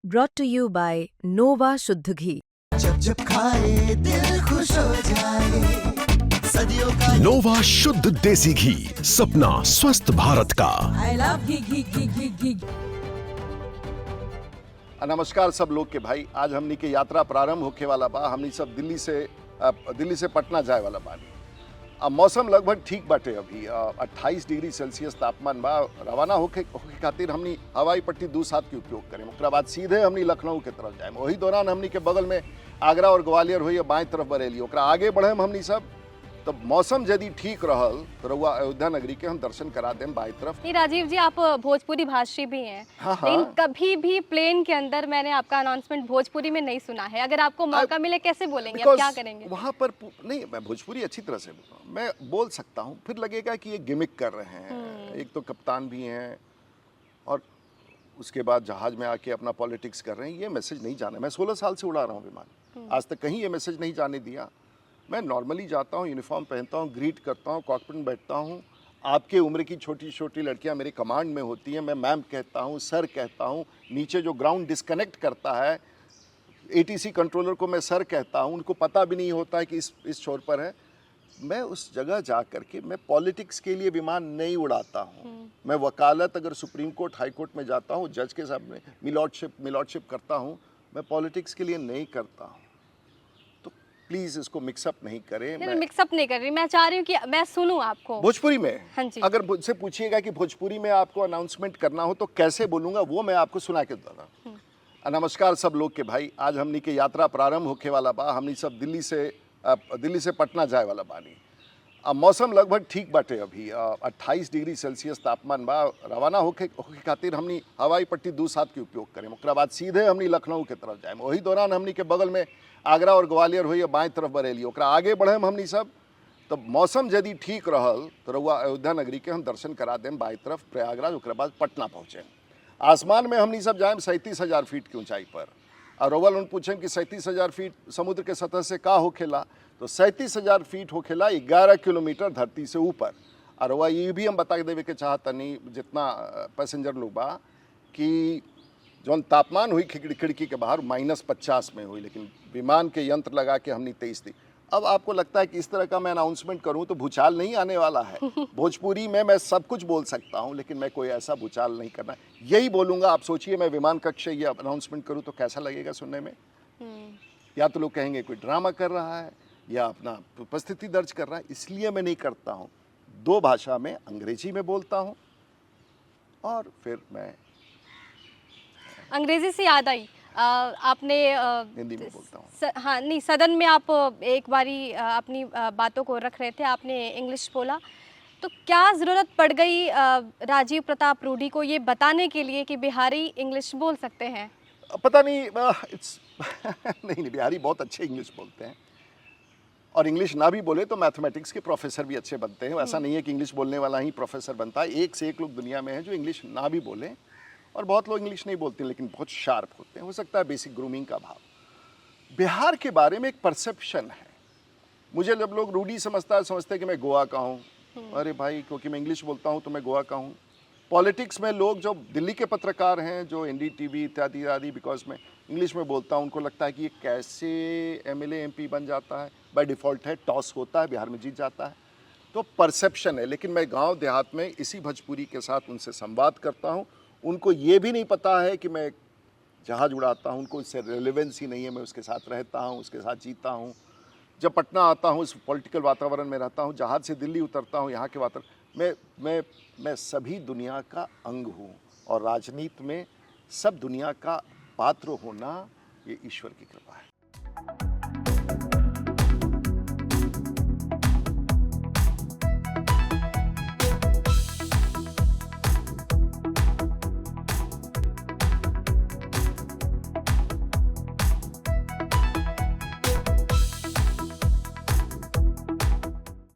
brought to you by Nova शुद्ध घी। जब जब खाए दिल खुश हो जाए, सदियों का नोवा शुद्ध देसी घी, सपना स्वस्थ भारत का। I love घी। नमस्कार सब लोग के भाई, आज हमनी के यात्रा प्रारंभ होके वाला बा। हमनी सब दिल्ली से पटना जाए वाला बानी। अब मौसम लगभग ठीक बाटे। अभी 28 डिग्री सेल्सियस तापमान बा। रवाना होके खातिर हमनी हवाई पट्टी 2-7 के उपयोग करें। ओकरा बाद सीधे हमनी लखनऊ के तरफ जाए। वही दौरान हमनी के बगल में आगरा और ग्वालियर हुई, बाएं तरफ बरेली। ओकरा आगे बढ़े हमनी सब, तब मौसम यदि ठीक रहल तो रउआ अयोध्या नगरी के हम दर्शन करा दें बाई तरफ। नहीं राजीव जी, आप भोजपुरी भाषी भी हैं। हाँ। लेकिन कभी भी प्लेन के अंदर मैंने आपका अनाउंसमेंट भोजपुरी में नहीं सुना है। अगर आपको मौका मिले कैसे बोलेंगे, आप क्या करेंगे? वहाँ पर नहीं, मैं भोजपुरी अच्छी तरह से मैं बोल सकता हूँ, फिर लगेगा कि ये गिमिक कर रहे हैं। एक तो कप्तान भी हैं और उसके बाद जहाज में आके अपना पॉलिटिक्स कर रहे हैं। ये मैसेज नहीं जाना। मैं 16 साल से उड़ा रहा हूँ विमान, आज तक कहीं ये मैसेज नहीं जाने दिया। मैं नॉर्मली जाता हूँ, यूनिफॉर्म पहनता हूँ, ग्रीट करता हूँ, कॉकपिट में बैठता हूँ। आपके उम्र की छोटी छोटी लड़कियाँ मेरे कमांड में होती हैं, मैं मैम कहता हूँ, सर कहता हूँ। नीचे जो ग्राउंड डिस्कनेक्ट करता है, एटीसी कंट्रोलर को मैं सर कहता हूँ। उनको पता भी नहीं होता है कि इस छोर पर है। मैं उस जगह जा करके मैं पॉलिटिक्स के लिए विमान नहीं उड़ाता हूँ। मैं वकालत अगर सुप्रीम कोर्ट, हाई कोर्ट में जाता हूँ, जज के सामने मिलॉर्डशिप करता हूँ। मैं पॉलिटिक्स के लिए नहीं करता हूँ। प्लीज इसको मिक्सअप नहीं करें। मैं मिक्सअप नहीं कर रही, मैं चाह रही हूँ कि मैं सुनूं आपको भोजपुरी में। हाँ जी। अगर मुझसे पूछिएगा कि भोजपुरी में आपको अनाउंसमेंट करना हो तो कैसे बोलूंगा, वो मैं आपको सुना के दूंगा। नमस्कार सब लोग के भाई, आज हमनी के यात्रा प्रारंभ होके वाला बा। हमनी सब दिल्ली से पटना जाए वाला बानी। अब मौसम लगभग ठीक बाटे। अभी 28 डिग्री सेल्सियस तापमान बा। रवाना होके खातिर हमनी हवाई पट्टी 2-7 के उपयोग करें। ओकरा बाद सीधे हमनी लखनऊ के तरफ जाए। वही दौरान हमनी के बगल में आगरा और ग्वालियर हुई, बाएं तरफ बरेली। ओकरा आगे बढ़े हमनी सब, तब मौसम यदि ठीक रहल तो रउआ अयोध्या नगरी के हम दर्शन करा दें बाई तरफ प्रयागराज। ओकरा बाद पटना पहुँचे। आसमान में हमनी सब जाए 37,000 फीट की ऊंचाई पर। और रउआ लोग पूछें कि 37,000 फीट समुद्र के सतह से का होखेला, तो 37,000 फीट होखेला 11 किलोमीटर धरती से ऊपर। और रउआ ये भी हम बता देवे के चाहतनी, जितना पैसेंजर लोग बा, कि जौन तापमान हुई खिड़की के बाहर -50 में हुई, लेकिन विमान के यंत्र लगा के हमने 23 थी। अब आपको लगता है कि इस तरह का मैं अनाउंसमेंट करूं तो भूचाल नहीं आने वाला है। भोजपुरी में मैं सब कुछ बोल सकता हूं, लेकिन मैं कोई ऐसा भूचाल नहीं करना। यही बोलूंगा। आप सोचिए, मैं विमान कक्ष से ये अनाउंसमेंट करूं तो कैसा लगेगा सुनने में। या तो लोग कहेंगे कोई ड्रामा कर रहा है या अपना उपस्थिति दर्ज कर रहा है। इसलिए मैं नहीं करता हूँ। 2 भाषा में, अंग्रेजी में बोलता हूँ और फिर मैं अंग्रेजी से याद आई, आपने हिंदी में बोलता हूँ। हाँ नहीं, सदन में आप एक बारी अपनी बातों को रख रहे थे, आपने इंग्लिश बोला। तो क्या ज़रूरत पड़ गई राजीव प्रताप रूडी को ये बताने के लिए कि बिहारी इंग्लिश बोल सकते हैं? पता नहीं। नहीं, बिहारी बहुत अच्छे इंग्लिश बोलते हैं। और इंग्लिश ना भी बोले तो मैथमेटिक्स के प्रोफेसर भी अच्छे बनते हैं। ऐसा नहीं है कि इंग्लिश बोलने वाला ही प्रोफेसर बनता है। एक से एक लोग दुनिया में हैं जो इंग्लिश ना भी बोलें, और बहुत लोग इंग्लिश नहीं बोलते लेकिन बहुत शार्प होते हैं। हो सकता है बेसिक ग्रूमिंग का भाव। बिहार के बारे में एक परसेप्शन है। मुझे जब लोग रूडी समझते हैं कि मैं गोवा का हूँ। अरे भाई, क्योंकि मैं इंग्लिश बोलता हूँ तो मैं गोवा का हूँ। पॉलिटिक्स में लोग जो दिल्ली के पत्रकार हैं, जो NDTV इत्यादि, बिकॉज मैं इंग्लिश में बोलता हूँ, उनको लगता है कि ये कैसे MLA MP बन जाता है। बाय डिफ़ॉल्ट है, टॉस होता है, बिहार में जीत जाता है। तो परसेप्शन है। लेकिन मैं गाँव देहात में इसी भोजपुरी के साथ उनसे संवाद करता हूँ। उनको ये भी नहीं पता है कि मैं जहाज उड़ाता हूँ। उनको इससे रेलेवेंस ही नहीं है। मैं उसके साथ रहता हूँ, उसके साथ जीता हूँ। जब पटना आता हूँ, इस पॉलिटिकल वातावरण में रहता हूँ, जहाज से दिल्ली उतरता हूँ, यहाँ के वातावरण मैं सभी दुनिया का अंग हूँ। और राजनीति में सब दुनिया का पात्र होना, ये ईश्वर की कृपा है।